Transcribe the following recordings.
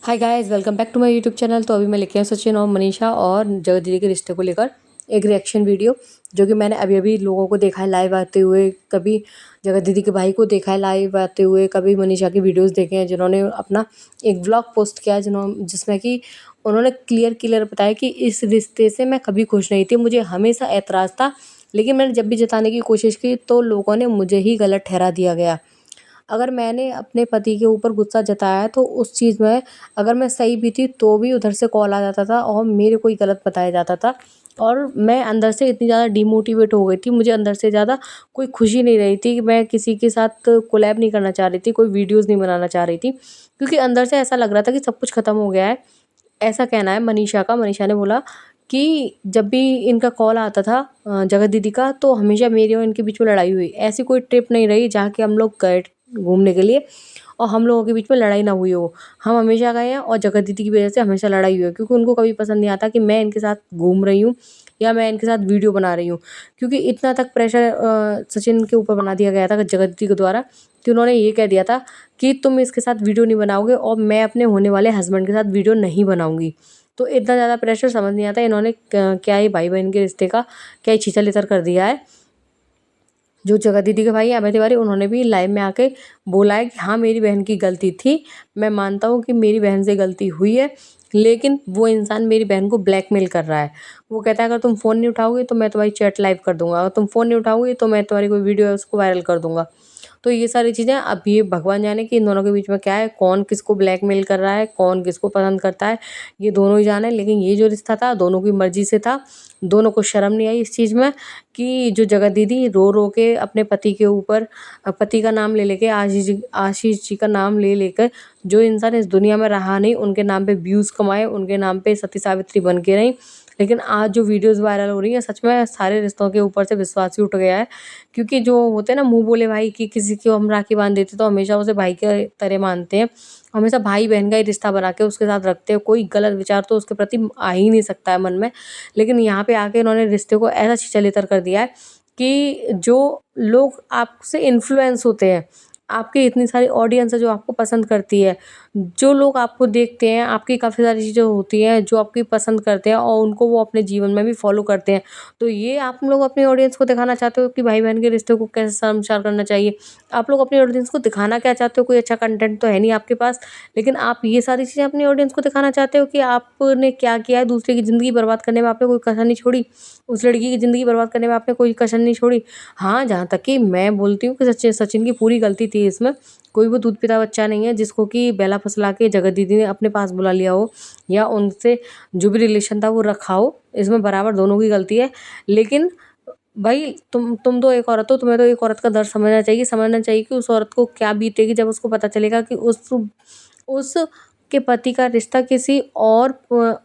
Hi guys, welcome back to my YouTube channel. तो अभी मैं लेके आई सचिन और मनीषा और जगत दीदी के रिश्ते को लेकर एक रिएक्शन वीडियो, जो कि मैंने अभी अभी लोगों को देखा है लाइव आते हुए। कभी जगत दीदी के भाई को देखा है लाइव आते हुए, कभी मनीषा की वीडियोस देखे हैं जिन्होंने अपना एक व्लॉग पोस्ट किया है जिसमें कि उन्होंने क्लियर क्लियर बताया कि इस रिश्ते से मैं कभी खुश नहीं थी, मुझे हमेशा ऐतराज़ था, लेकिन मैंने जब भी जताने की कोशिश की तो लोगों ने मुझे ही गलत ठहरा दिया गया। अगर मैंने अपने पति के ऊपर गुस्सा जताया है तो उस चीज़ में अगर मैं सही भी थी तो भी उधर से कॉल आ जाता था और मेरे को ही गलत बताया जाता था। और मैं अंदर से इतनी ज़्यादा डिमोटिवेट हो गई थी, मुझे अंदर से ज़्यादा कोई खुशी नहीं रही थी कि मैं किसी के साथ कोलैब नहीं करना चाह रही थी, कोई वीडियोज़ नहीं बनाना चाह रही थी, क्योंकि अंदर से ऐसा लग रहा था कि सब कुछ ख़त्म हो गया है। ऐसा कहना है मनीषा का। मनीषा ने बोला कि जब भी इनका कॉल आता था जगत दीदी का, तो हमेशा मेरी और इनके बीच में लड़ाई हुई। ऐसी कोई ट्रिप नहीं रही जहाँ कि हम लोग गए घूमने के लिए और हम लोगों के बीच में लड़ाई ना हुई हो। हम हमेशा गए हैं और जगत दीदी की वजह से हमेशा लड़ाई हुई है, क्योंकि उनको कभी पसंद नहीं आता कि मैं इनके साथ घूम रही हूँ या मैं इनके साथ वीडियो बना रही हूँ। क्योंकि इतना तक प्रेशर सचिन के ऊपर बना दिया गया था जगत दीदी के द्वारा कि उन्होंने ये कह दिया था कि तुम इसके साथ वीडियो नहीं बनाओगे और मैं अपने होने वाले हस्बैंड के साथ वीडियो नहीं बनाऊंगी। तो इतना ज़्यादा प्रेशर समझ नहीं आता इन्होंने क्या ही भाई बहन के रिश्ते का क्या ही छीछा लेतर कर दिया है। जो जगत दीदी के भाई हैं अभय तिवारी, उन्होंने भी लाइव में आके बोला है कि हाँ, मेरी बहन की गलती थी, मैं मानता हूँ कि मेरी बहन से गलती हुई है, लेकिन वो इंसान मेरी बहन को ब्लैकमेल कर रहा है। वो कहता है अगर तुम फ़ोन नहीं उठाओगे तो मैं तुम्हारी चैट लाइव कर दूंगा, अगर तुम फ़ोन नहीं उठाओगे तो मैं तुम्हारी कोई वीडियो है उसको वायरल कर दूंगा। तो ये सारी चीज़ें अब ये भगवान जाने कि इन दोनों के बीच में क्या है, कौन किसको ब्लैकमेल कर रहा है, कौन किसको पसंद करता है, ये दोनों ही जाने। लेकिन ये जो रिश्ता था दोनों की मर्जी से था, दोनों को शर्म नहीं आई इस चीज़ में कि जो जगत दीदी रो रो के अपने पति के ऊपर पति का नाम ले लेके आशीष जी का नाम ले लेकर जो इंसान इस दुनिया में रहा नहीं, उनके नाम पे व्यूज़ कमाए, उनके नाम पे सती सावित्री बन के रहीं। लेकिन आज जो वीडियोज़ वायरल हो रही हैं, सच में सारे रिश्तों के ऊपर से विश्वास ही उठ गया है। क्योंकि जो होते हैं ना मुँह बोले भाई, कि किसी को हम राखी बाँध देते तो हमेशा उसे भाई के तरह मानते हैं। हमेशा भाई-बहन का ही रिश्ता बना के उसके साथ रखते हैं, कोई गलत विचार तो उसके प्रति आ ही नहीं सकता है मन में। लेकिन यहाँ पे आके इन्होंने रिश्ते को ऐसा छीछा-लेतर कर दिया है कि जो लोग आपसे इन्फ्लुएंस होते हैं, आपकी इतनी सारी ऑडियंस है जो आपको पसंद करती है, जो लोग आपको देखते हैं, आपकी काफ़ी सारी चीज़ें होती हैं जो आपकी पसंद करते हैं और उनको वो अपने जीवन में भी फॉलो करते हैं। तो ये आप लोग अपनी ऑडियंस को दिखाना चाहते हो कि भाई-बहन के रिश्ते को कैसे शर्मसार करना चाहिए। आप लोग अपनी ऑडियंस को दिखाना क्या चाहते हो? कोई अच्छा कंटेंट तो है नहीं आपके पास, लेकिन आप ये सारी चीज़ें अपनी ऑडियंस को दिखाना चाहते हो कि आपने क्या किया है, दूसरे की ज़िंदगी बर्बाद करने में आपने कोई कसर नहीं छोड़ी, उस लड़की की ज़िंदगी बर्बाद करने में आपने कोई कसर नहीं छोड़ी। हाँ, जहाँ तक कि मैं बोलती हूँ कि सचिन की पूरी गलती थी इसमें। कोई वो दूध पिता बच्चा नहीं है जिसको कि बहला फुसला के जगत दीदी ने अपने पास बुला लिया हो या उनसे जो भी रिलेशन था वो रखा हो। इसमें बराबर दोनों की गलती है। लेकिन भाई तुम तो एक औरत हो, तुम्हें तो एक औरत का दर्द समझना चाहिए कि उस औरत को क्या बीतेगी जब उसको पता चलेगा कि उस के पति का रिश्ता किसी और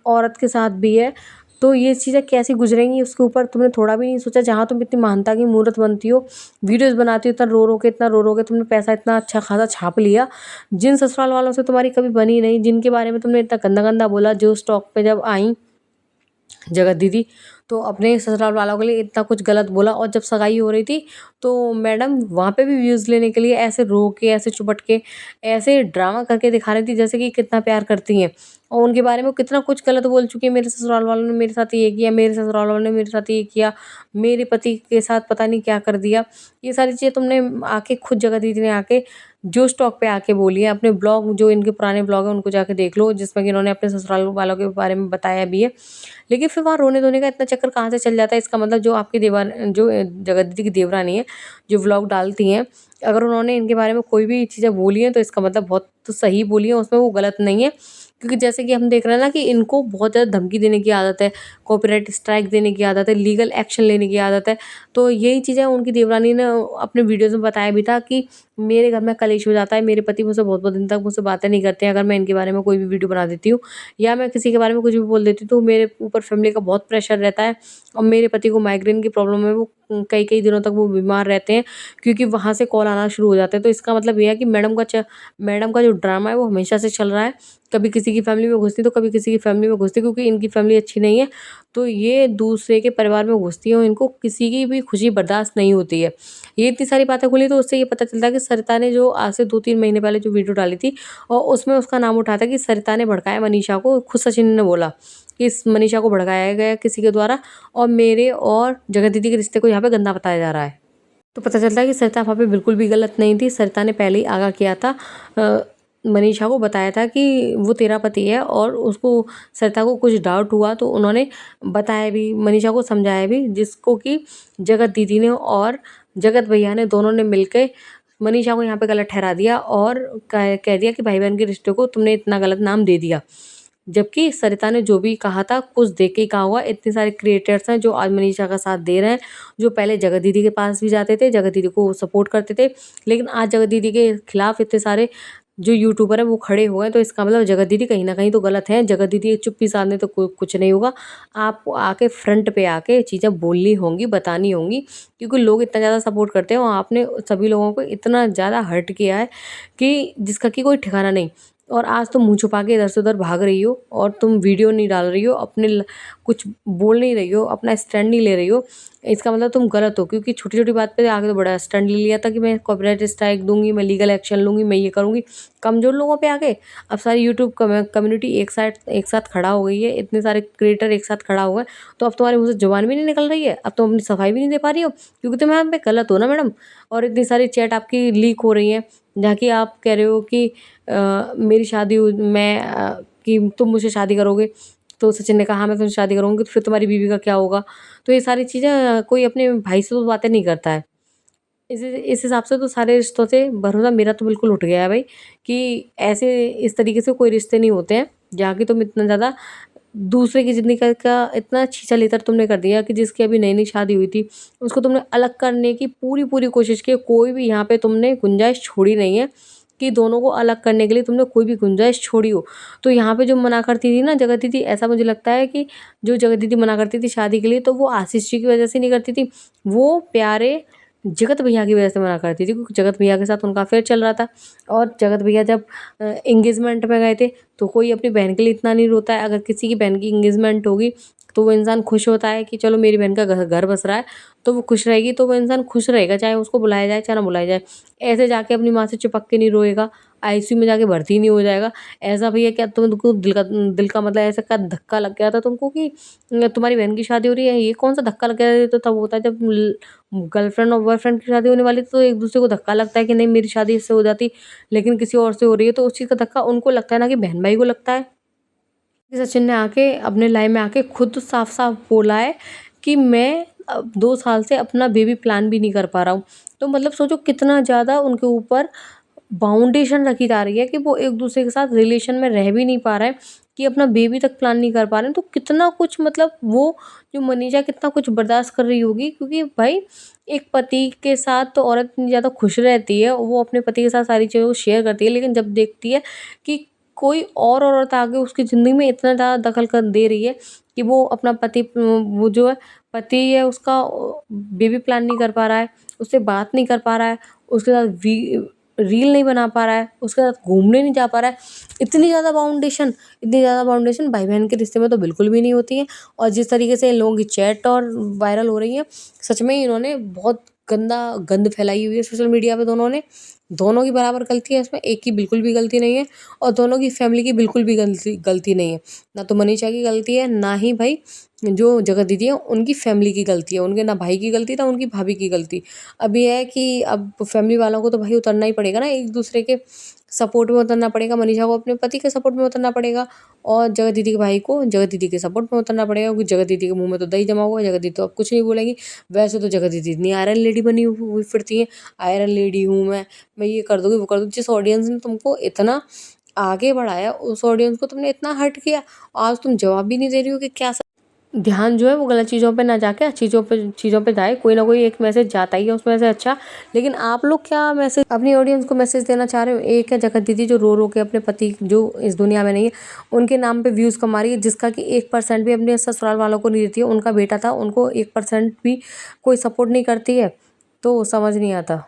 औरत के साथ भी है। तो ये चीज़ें कैसी गुजरेंगी उसके ऊपर तुमने थोड़ा भी नहीं सोचा। जहाँ तुम इतनी महानता की मूरत बनती हो, वीडियोज़ बनाती हो, इतना रो रो के तुमने पैसा इतना अच्छा खासा छाप लिया। जिन ससुराल वालों से तुम्हारी कभी बनी नहीं, जिनके बारे में तुमने इतना गंदा-गंदा बोला, जो स्टॉक पे जब आईं जगत दीदी, तो अपने ससुराल वालों के लिए इतना कुछ गलत बोला। और जब सगाई हो रही थी तो मैडम वहाँ पे भी व्यूज़ लेने के लिए ऐसे रो के, ऐसे चिपट के, ऐसे ड्रामा करके दिखा रही थी जैसे कि कितना प्यार करती हैं। और उनके बारे में कितना कुछ गलत बोल चुकी है, मेरे ससुराल वालों ने मेरे साथ ये किया, मेरे ससुराल वालों ने मेरे साथ ये किया, मेरे पति के साथ पता नहीं क्या कर दिया। ये सारी चीज़ें तुमने आके खुद जगत दीदी ने आके जो स्टॉक पे आके बोली है। अपने ब्लॉग, जो इनके पुराने ब्लॉग हैं उनको जाके देख लो, जिसमें कि इन्होंने अपने ससुराल वालों के बारे में बताया भी है। लेकिन फिर वहाँ रोने-धोने का इतना चक्कर कहाँ से चल जाता है? इसका मतलब जो आपकी जो जगत दीदी की देवरानी है, जो व्लॉग डालती हैं, अगर उन्होंने इनके बारे में कोई भी चीज़ें बोली हैं तो इसका मतलब बहुत तो सही बोली है, उसमें वो गलत नहीं है। क्योंकि जैसे कि हम देख रहे हैं ना कि इनको बहुत ज़्यादा धमकी देने की आदत है, कॉपीराइट स्ट्राइक देने की आदत है, लीगल एक्शन लेने की आदत है। तो यही चीज़ें उनकी देवरानी ने अपने वीडियोज़ में बताया भी था कि मेरे घर में कलेश हो जाता है, मेरे पति मुझसे बहुत-बहुत दिन तक मुझसे बातें नहीं करते हैं अगर मैं इनके बारे में कोई भी वीडियो बना देती हूँ या मैं किसी के बारे में कुछ भी बोल देती हूँ, तो मेरे ऊपर फैमिली का बहुत प्रेशर रहता है। और मेरे पति को माइग्रेन की प्रॉब्लम है, वो कई-कई दिनों तक वो बीमार रहते हैं, क्योंकि वहाँ से कॉल आना शुरू हो जाते हैं। तो इसका मतलब ये है कि मैडम का जो ड्रामा है वो हमेशा से चल रहा है। कभी किसी की फैमिली में घुसती तो कभी किसी की फैमिली में घुसती, क्योंकि इनकी फैमिली अच्छी नहीं है। तो ये दूसरे के परिवार में घुसती हैं और इनको किसी की भी खुशी बर्दाश्त नहीं होती है। ये इतनी सारी बातें खुली तो उससे ये पता चलता है कि सरिता ने जो आज से 2-3 महीने पहले जो वीडियो डाली थी और उसमें उसका नाम उठा था कि सरिता ने भड़काया मनीषा को। खुद सचिन ने बोला कि इस मनीषा को भड़काया गया किसी के द्वारा और मेरे और जगत दीदी के रिश्ते को यहाँ पे गंदा बताया जा रहा है। तो पता चलता है कि सरिता वहाँ पे बिल्कुल भी गलत नहीं थी। सरिता ने पहले ही आगाह किया था, मनीषा को बताया था कि वो तेरा पति है और उसको सरिता को कुछ डाउट हुआ तो उन्होंने बताया भी, मनीषा को समझाया भी, जिसको कि जगत दीदी ने और जगत भैया ने दोनों ने मिलके मनीषा को यहाँ पे गलत ठहरा दिया और कह दिया कि भाई बहन के रिश्ते को तुमने इतना गलत नाम दे दिया। जबकि सरिता ने जो भी कहा था कुछ देख के ही कहा होगा। इतने सारे क्रिएटर्स हैं जो आज मनीषा का साथ दे रहे हैं, जो पहले जगत दीदी के पास भी जाते थे, जगत दीदी को सपोर्ट करते थे, लेकिन आज जगत दीदी के खिलाफ इतने सारे जो यूट्यूबर है वो खड़े हुए हैं। तो इसका मतलब जगत दीदी कहीं ना कहीं तो गलत है। जगत दीदी की चुप्पी साधने तो कुछ नहीं होगा। आपको आके फ्रंट पे आके चीज़ें बोलनी होंगी, बतानी होंगी, क्योंकि लोग इतना ज़्यादा सपोर्ट करते हैं और आपने सभी लोगों को इतना ज़्यादा हर्ट किया है कि जिसका कि कोई ठिकाना नहीं। और आज तुम मुँह छुपा के इधर से उधर भाग रही हो और तुम वीडियो नहीं डाल रही हो, कुछ बोल नहीं रही हो, अपना स्टैंड नहीं ले रही हो। इसका मतलब तुम गलत हो, क्योंकि छोटी-छोटी बात पे आके तो बड़ा स्टैंड ले लिया था कि मैं कॉपीराइट स्ट्राइक दूँगी, मैं लीगल एक्शन लूँगी, मैं ये करूँगी। कमज़ोर लोगों पे आके अब सारी यूट्यूब कम्युनिटी एक साथ खड़ा हो गई है, इतने सारे क्रिएटर एक साथ खड़ा हुआ है, तो अब तुम्हारे मुँह से ज़ुबान भी नहीं निकल रही है, अब तुम अपनी सफाई भी नहीं दे पा रही हो, क्योंकि तुम यहाँ पे गलत हो ना मैडम। और इतनी सारी चैट आपकी लीक हो रही हैं, जहाँ की आप कह रहे हो कि मेरी शादी कि तुम मुझसे शादी करोगे। तो सचिन ने कहा हाँ मैं तुमसे शादी करूँगी, तो फिर तुम्हारी बीवी का क्या होगा? तो ये सारी चीज़ें कोई अपने भाई से तो बातें नहीं करता है। इस हिसाब से तो सारे रिश्तों से भरोसा मेरा तो बिल्कुल उठ गया है भाई, कि ऐसे इस तरीके से कोई रिश्ते नहीं होते हैं, जहाँ की तुम इतना ज़्यादा दूसरे की ज़िंदगी का इतना छीछा-लेतर तुमने कर दिया कि जिसकी अभी नई-नई शादी हुई थी, उसको तुमने अलग करने की पूरी-पूरी कोशिश की। कोई भी यहाँ पे तुमने गुंजाइश छोड़ी नहीं है कि दोनों को अलग करने के लिए तुमने कोई भी गुंजाइश छोड़ी हो। तो यहाँ पे जो मना करती थी ना जगत दीदी, ऐसा मुझे लगता है कि जो जगत दीदी मना करती थी शादी के लिए, तो वो आशीष जी की वजह से नहीं करती थी, वो प्यारे जगत भैया की वजह से मना करती थी, क्योंकि जगत भैया के साथ उनका अफ़ेयर चल रहा था। और जगत भैया जब एंगेजमेंट में गए थे, तो कोई अपनी बहन के लिए इतना नहीं रोता है। अगर किसी की बहन की एंगेजमेंट होगी, तो वो इंसान खुश होता है कि चलो मेरी बहन का घर बस रहा है, तो वो खुश रहेगी, तो वो इंसान खुश रहेगा, चाहे उसको बुलाया जाए, चाहे ना बुलाया जाए। ऐसे जाके अपनी माँ से चिपक के नहीं रोएगा, आईसीयू में जाके भर्ती नहीं हो जाएगा। ऐसा भैया क्या तुमको दिल का मतलब ऐसा क्या धक्का लग गया था तुमको कि तुम्हारी बहन की शादी हो रही है? ये कौन-सा धक्का लग गया? ये तो तब होता है जब गर्लफ्रेंड और बॉयफ्रेंड की शादी होने वाली थी, तो एक-दूसरे को धक्का लगता है कि नहीं मेरी शादी इससे हो जाती, लेकिन किसी और से हो रही है, तो उस चीज़ का धक्का उनको लगता है ना कि बहन-भाई को लगता है। सचिन ने आके अपने लाइफ में आके खुद साफ-साफ बोला है कि मैं 2 साल से अपना बेबी प्लान भी नहीं कर पा रहा हूँ। तो मतलब सोचो कितना ज़्यादा उनके ऊपर बाउंडेशन रखी जा रही है कि वो एक-दूसरे के साथ रिलेशन में रह भी नहीं पा रहे हैं, कि अपना बेबी तक प्लान नहीं कर पा रहे हैं। तो कितना कुछ मतलब वो जो मनीषा कितना कुछ बर्दाश्त कर रही होगी, क्योंकि भाई एक पति के साथ तो औरत इतनी ज़्यादा खुश रहती है, वो अपने पति के साथ सारी चीज़ों को शेयर करती है, लेकिन जब देखती है कि कोई और औरत आके उसकी ज़िंदगी में इतना ज़्यादा दखल कर दे रही है कि वो अपना वो जो है पति है उसका बेबी प्लान नहीं कर पा रहा है, उससे बात नहीं कर पा रहा है, उसके साथ रील नहीं बना पा रहा है, उसके साथ घूमने नहीं जा पा रहा है। इतनी ज़्यादा बाउंडेशन भाई-बहन के रिश्ते में तो बिल्कुल भी नहीं होती है। और जिस तरीके से इन लोगों की चैट और वायरल हो रही है, सच में इन्होंने बहुत गंद फैलाई हुई है सोशल मीडिया पे दोनों ने। दोनों की बराबर गलती है इसमें, एक की बिल्कुल भी गलती नहीं है और दोनों की फैमिली की बिल्कुल भी गलती नहीं है। ना तो मनीषा की गलती है, ना ही भाई जो जगत दीदी है उनकी फैमिली की गलती है। उनके ना भाई की गलती ना उनकी भाभी की गलती। अब ये है कि अब फैमिली वालों को तो भाई उतरना ही पड़ेगा ना, एक-दूसरे के सपोर्ट में उतरना पड़ेगा। मनीषा को अपने पति के सपोर्ट में उतरना पड़ेगा और जगत दीदी के भाई को जगत दीदी के सपोर्ट में उतरना पड़ेगा, क्योंकि जगत दीदी के मुँह में तो दही जमा हुआ है, जगत दीदी तो अब कुछ नहीं बोलेंगी। वैसे तो जगत दीदी इतनी आयरन लेडी बनी हुई फिरती हैं, आयरन लेडी हूँ मैं ये कर दूँगी, वो कर दूँगी। जिस ऑडियंस ने तुमको इतना आगे बढ़ाया, उस ऑडियंस को तुमने इतना हर्ट किया, आज तुम जवाब भी नहीं दे रही हो कि क्या ध्यान जो है वो गलत चीज़ों पे ना जाके अच्छी चीज़ों पे जाए। कोई ना कोई एक मैसेज जाता ही है उसमें से अच्छा। लेकिन आप लोग क्या मैसेज अपनी ऑडियंस को मैसेज देना चाह रहे हो? एक है जगत दीदी जो रो रो के अपने पति जो इस दुनिया में नहीं है उनके नाम पे व्यूज़ कमा रही है, जिसका कि 1% भी अपने ससुराल वालों को नहीं देती है। उनका बेटा था, उनको 1% भी कोई सपोर्ट नहीं करती है, तो समझ नहीं आता।